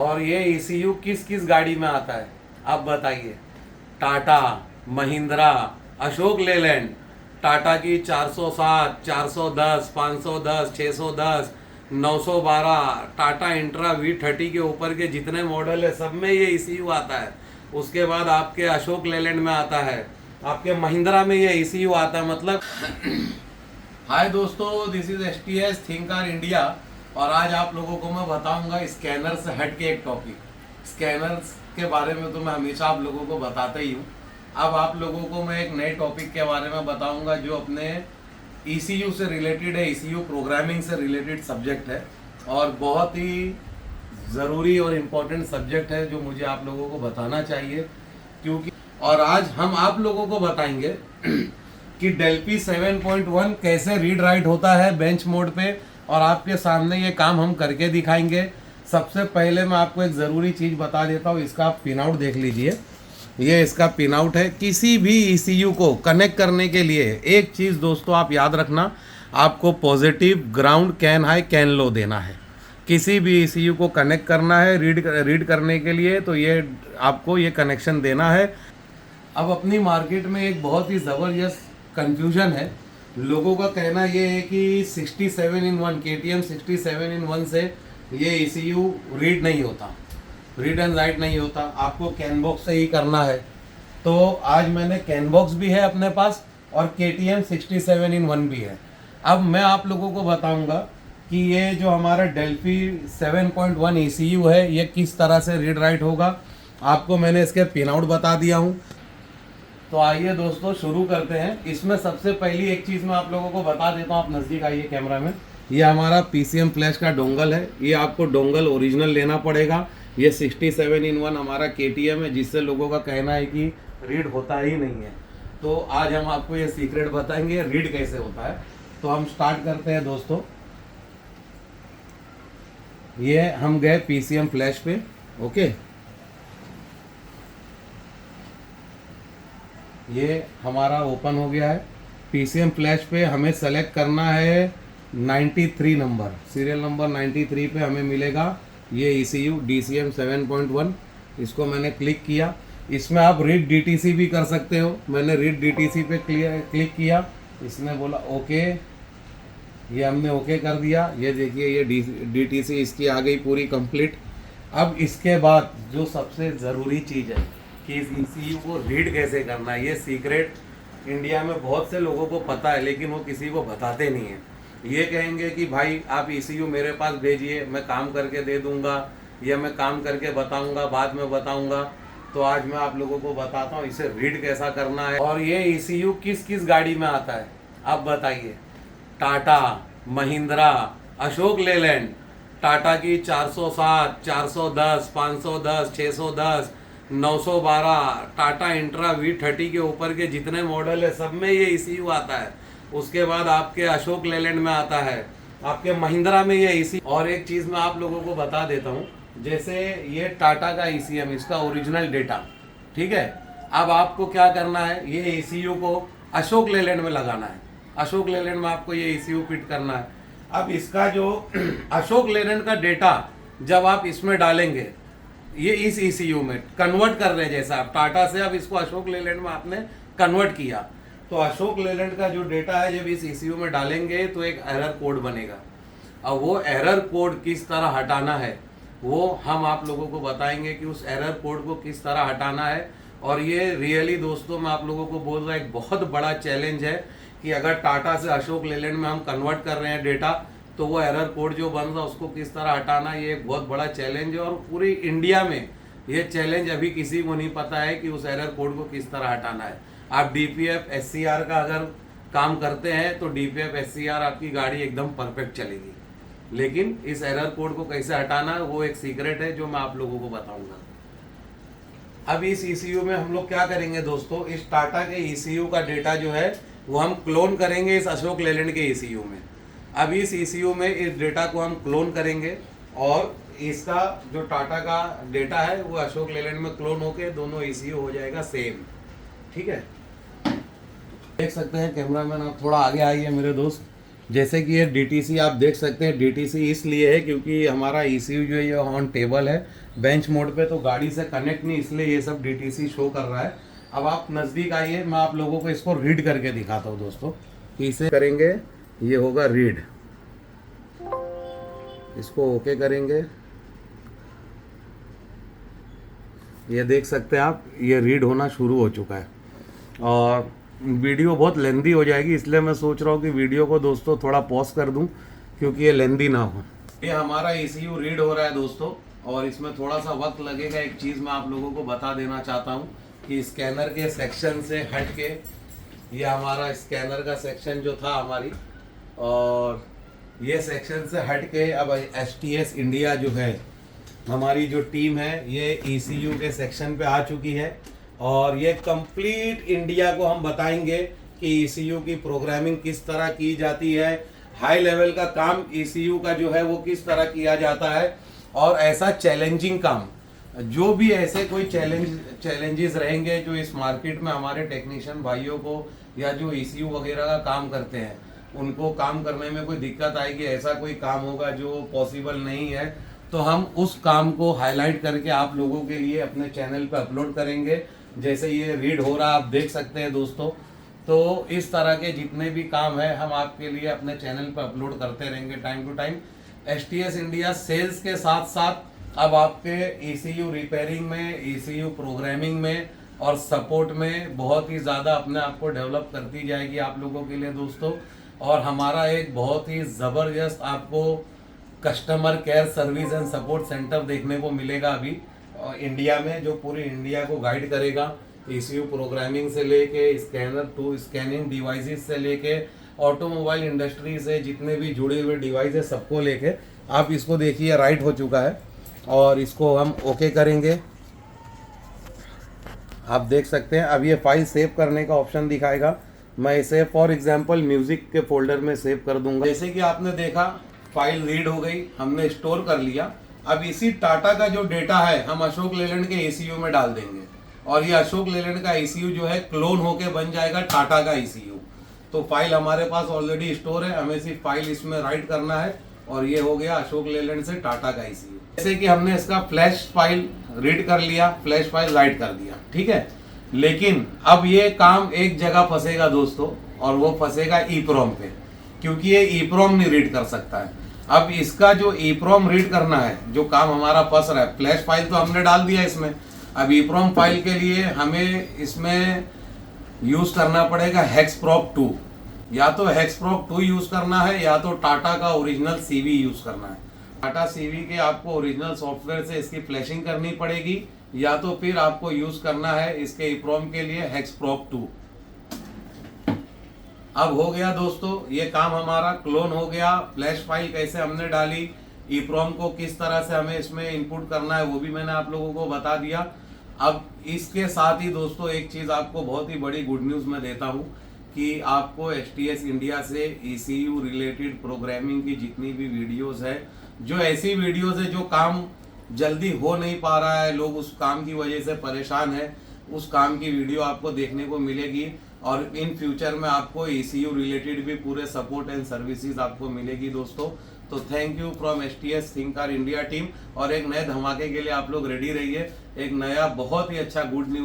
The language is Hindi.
और ये ECU किस किस गाड़ी में आता है आप बताइए। टाटा, महिंद्रा, अशोक लेलैंड, टाटा की 407, 410, 510, 610, 912, टाटा इंट्रा V30 के ऊपर के जितने मॉडल है सब में ये ECU आता है। उसके बाद आपके अशोक लेलैंड में आता है, आपके महिंद्रा में ये ECU आता है। मतलब हाय दोस्तों, this is STS thinker India और आज आप लोगों को मैं बताऊंगा स्कैनर से हट के एक टॉपिक। स्कैनर्स के बारे में तो मैं हमेशा आप लोगों को बताता ही हूँ। अब आप लोगों को मैं एक नए टॉपिक के बारे में बताऊंगा जो अपने ECU से रिलेटेड है। ECU प्रोग्रामिंग से रिलेटेड सब्जेक्ट है और बहुत ही ज़रूरी और इम्पोर्टेंट सब्जेक्ट है जो मुझे आप लोगों को बताना चाहिए, क्योंकि और आज हम आप लोगों को बताएंगे कि डेल्फी 7.1 कैसे रीड राइट होता है बेंच मोड पे, और आपके सामने ये काम हम करके दिखाएंगे। सबसे पहले मैं आपको एक ज़रूरी चीज़ बता देता हूँ, इसका आप पिन आउट देख लीजिए। ये इसका पिन आउट है। किसी भी ECU को कनेक्ट करने के लिए एक चीज़ दोस्तों आप याद रखना, आपको positive ground can high can low देना है। किसी भी ECU को कनेक्ट करना है रीड करने के लिए तो ये आपको ये कनेक्शन देना है। अब अपनी मार्केट में एक बहुत ही ज़बरदस्त कंफ्यूजन है। लोगों का कहना ये है कि 67-in-1 KTM 67-in-1 से ये ECU रीड नहीं होता, रीड एंड राइट नहीं होता, आपको कैन बॉक्स से ही करना है। तो आज मैंने कैन बॉक्स भी है अपने पास और KTM 67-in-1 भी है। अब मैं आप लोगों को बताऊंगा कि ये जो हमारा डेल्फी 7.1 ECU है ये किस तरह से रीड राइट होगा। आपको मैंने इसके पिन आउट बता दिया हूँ। तो आइए दोस्तों शुरू करते हैं। इसमें सबसे पहली एक चीज़ मैं आप लोगों को बता देता हूँ, आप नज़दीक आइए कैमरा में। ये हमारा PCM फ्लैश का डोंगल है। ये आपको डोंगल ओरिजिनल लेना पड़ेगा। ये 67-in-1 हमारा KTM है जिससे लोगों का कहना है कि रीड होता ही नहीं है। तो आज हम आपको ये सीक्रेट बताएंगे रीड कैसे होता है। तो हम स्टार्ट करते हैं दोस्तों। ये हम गए PCM फ्लैश पे, ओके। ये हमारा ओपन हो गया है। PCM फ्लैश पे हमें सेलेक्ट करना है 93 नंबर, सीरियल नंबर 93 पे हमें मिलेगा ये ECU DCM 7.1। इसको मैंने क्लिक किया। इसमें आप रीड DTC भी कर सकते हो। मैंने रीड DTC पे क्लिक किया। इसने बोला ओके, ये हमने ओके कर दिया। ये देखिए ये DTC इसकी आ गई पूरी कंप्लीट। अब इसके बाद जो सबसे ज़रूरी चीज़ है कि इस ECU को रीड कैसे करना है, ये सीक्रेट इंडिया में बहुत से लोगों को पता है लेकिन वो किसी को बताते नहीं हैं। ये कहेंगे कि भाई आप ECU मेरे पास भेजिए, मैं काम करके दे दूंगा या मैं काम करके बताऊंगा, बाद में बताऊंगा। तो आज मैं आप लोगों को बताता हूँ इसे रीड कैसा करना है। और ये ECU किस किस गाड़ी में आता है आप बताइए। टाटा, महिंद्रा, अशोक लेलैंड, टाटा की 407, 410, 510, 610, 912, टाटा इंट्रा V30 के ऊपर के जितने मॉडल है सब में ये ECU आता है। उसके बाद आपके अशोक लेलैंड में आता है, आपके महिंद्रा में ये ECU। और एक चीज़ मैं आप लोगों को बता देता हूँ, जैसे ये टाटा का ECM, इसका ओरिजिनल डेटा, ठीक है। अब आपको क्या करना है, ये ECU को अशोक लेलैंड में लगाना है। अशोक लेलैंड में आपको ये ECU फिट करना है। अब इसका जो अशोक लेलैंड का डेटा जब आप इसमें डालेंगे, ये इस ECU में कन्वर्ट कर रहे हैं, जैसा आप टाटा से अब इसको अशोक लेलैंड में आपने कन्वर्ट किया, तो अशोक लेलैंड का जो डेटा है जब इस ECU में डालेंगे तो एक एरर कोड बनेगा। अब वो एरर कोड किस तरह हटाना है वो हम आप लोगों को बताएंगे कि उस एरर कोड को किस तरह हटाना है। और ये रियली दोस्तों मैं आप लोगों को बोल रहा एक बहुत बड़ा चैलेंज है कि अगर टाटा से अशोक लेलैंड में हम कन्वर्ट कर रहे हैं डेटा, तो वो एरर कोड जो बन रहा है उसको किस तरह हटाना, ये एक बहुत बड़ा चैलेंज है। और पूरी इंडिया में ये चैलेंज अभी किसी को नहीं पता है कि उस एरर कोड को किस तरह हटाना है। आप DPF SCR का अगर काम करते हैं तो DPF SCR आपकी गाड़ी एकदम परफेक्ट चलेगी, लेकिन इस एरर कोड को कैसे हटाना है वो एक सीक्रेट है जो मैं आप लोगों को बताऊंगा। अब इस ECU में हम लोग क्या करेंगे दोस्तों, इस टाटा के ECU का डेटा जो है वो हम क्लोन करेंगे इस अशोक लेलैंड के ECU में। अब इस ECU में इस डेटा को हम क्लोन करेंगे और इसका जो टाटा का डेटा है वो अशोक लेलैंड में क्लोन होके दोनों ECU हो जाएगा सेम, ठीक है। देख सकते हैं कैमरामैन, आप थोड़ा आगे आइए मेरे दोस्त। जैसे कि ये DTC आप देख सकते हैं, DTC इसलिए है क्योंकि हमारा ECU जो है ये ऑन टेबल है, बेंच मोड पे, तो गाड़ी से कनेक्ट नहीं, इसलिए ये सब DTC शो कर रहा है। अब आप नज़दीक आइए, मैं आप लोगों को इसको रीड करके दिखाता हूँ दोस्तों कि इसे करेंगे, ये होगा रीड, इसको ओके करेंगे, ये देख सकते हैं आप, ये रीड होना शुरू हो चुका है। और वीडियो बहुत लेंदी हो जाएगी, इसलिए मैं सोच रहा हूँ कि वीडियो को दोस्तों थोड़ा पॉज कर दूँ क्योंकि ये लेंदी ना हो। ये हमारा ECU रीड हो रहा है दोस्तों, और इसमें थोड़ा सा वक्त लगेगा। एक चीज़ मैं आप लोगों को बता देना चाहता हूँ कि स्कैनर के सेक्शन से हट के, ये हमारा स्कैनर का सेक्शन जो था हमारी, और ये सेक्शन से हट के अब STS इंडिया जो है, हमारी जो टीम है, ये ECU के सेक्शन पे आ चुकी है। और ये कंप्लीट इंडिया को हम बताएंगे कि ECU की प्रोग्रामिंग किस तरह की जाती है, हाई लेवल का काम ECU का जो है वो किस तरह किया जाता है, और ऐसा चैलेंजिंग काम, जो भी ऐसे कोई चैलेंजेस रहेंगे जो इस मार्केट में हमारे टेक्नीशियन भाइयों को या जो ECU वगैरह का काम करते हैं उनको काम करने में कोई दिक्कत आएगी, ऐसा कोई काम होगा जो पॉसिबल नहीं है, तो हम उस काम को हाईलाइट करके आप लोगों के लिए अपने चैनल पर अपलोड करेंगे। जैसे ये रीड हो रहा आप देख सकते हैं दोस्तों, तो इस तरह के जितने भी काम है हम आपके लिए अपने चैनल पर अपलोड करते रहेंगे time to time. STS India sales के साथ साथ अब आपके ECU रिपेयरिंग में, ECU प्रोग्रामिंग में और सपोर्ट में बहुत ही ज़्यादा अपने आप को डेवलप करती जाएगी आप लोगों के लिए दोस्तों। और हमारा एक बहुत ही ज़बरदस्त आपको customer care service and support centre देखने को मिलेगा अभी इंडिया में, जो पूरी इंडिया को गाइड करेगा ECU प्रोग्रामिंग से लेके स्कैनर टू स्कैनिंग डिवाइसेस से लेके ऑटोमोबाइल इंडस्ट्री से जितने भी जुड़े हुए डिवाइस है सबको लेके। आप इसको देखिए, राइट हो चुका है और इसको हम ओके करेंगे। आप देख सकते हैं अब ये फाइल सेव करने का ऑप्शन दिखाएगा। मैं इसे फॉर एग्जांपल म्यूजिक के फोल्डर में सेव कर दूंगा। जैसे कि आपने देखा फाइल रीड हो गई, हमने स्टोर कर लिया। अब इसी टाटा का जो डेटा है हम अशोक लेलैंड के ECU में डाल देंगे, और ये अशोक लेलैंड का ECU जो है क्लोन होके बन जाएगा टाटा का ECU। तो फाइल हमारे पास ऑलरेडी स्टोर है, हमें सिर्फ फाइल इसमें राइट करना है, और ये हो गया अशोक लेलैंड से टाटा का ECU। जैसे कि हमने इसका फ्लैश फाइल रीड कर लिया, फ्लैश फाइल राइट कर दिया, ठीक है। लेकिन अब ये काम एक जगह फंसेगा दोस्तों, और वो फंसेगा EEPROM पे, क्योंकि ये EEPROM नहीं रीड कर सकता है। अब इसका जो EEPROM रीड करना है, जो काम हमारा फंस रहा है, फ्लैश फाइल तो हमने डाल दिया इसमें, अब EEPROM फाइल के लिए हमें इसमें यूज करना पड़ेगा हेक्सप्रॉप 2। या तो हेक्सप्रॉप 2 यूज करना है, या तो टाटा का ओरिजिनल CV यूज करना है। टाटा CV के आपको ओरिजिनल सॉफ्टवेयर से इसकी फ्लैशिंग करनी पड़ेगी, या तो फिर आपको यूज करना है इसके EEPROM के लिए हेक्सप्रॉप 2। अब हो गया दोस्तों, ये काम हमारा क्लोन हो गया। फ्लैश फाइल कैसे हमने डाली, EEPROM को किस तरह से हमें इसमें इनपुट करना है, वो भी मैंने आप लोगों को बता दिया। अब इसके साथ ही दोस्तों एक चीज़ आपको बहुत ही बड़ी गुड न्यूज़ मैं देता हूँ कि आपको STS इंडिया से ECU रिलेटेड प्रोग्रामिंग की जितनी भी वीडियोस है, जो ऐसी वीडियोस है जो काम जल्दी हो नहीं पा रहा है, लोग उस काम की वजह से परेशान है, उस काम की वीडियो आपको देखने को मिलेगी। और इन फ्यूचर में आपको ECU रिलेटेड भी पूरे सपोर्ट एंड सर्विसेज आपको मिलेगी दोस्तों। तो thank you from STS thinker India team. और एक नए धमाके के लिए आप लोग रेडी रहिए, एक नया बहुत ही अच्छा गुड न्यूज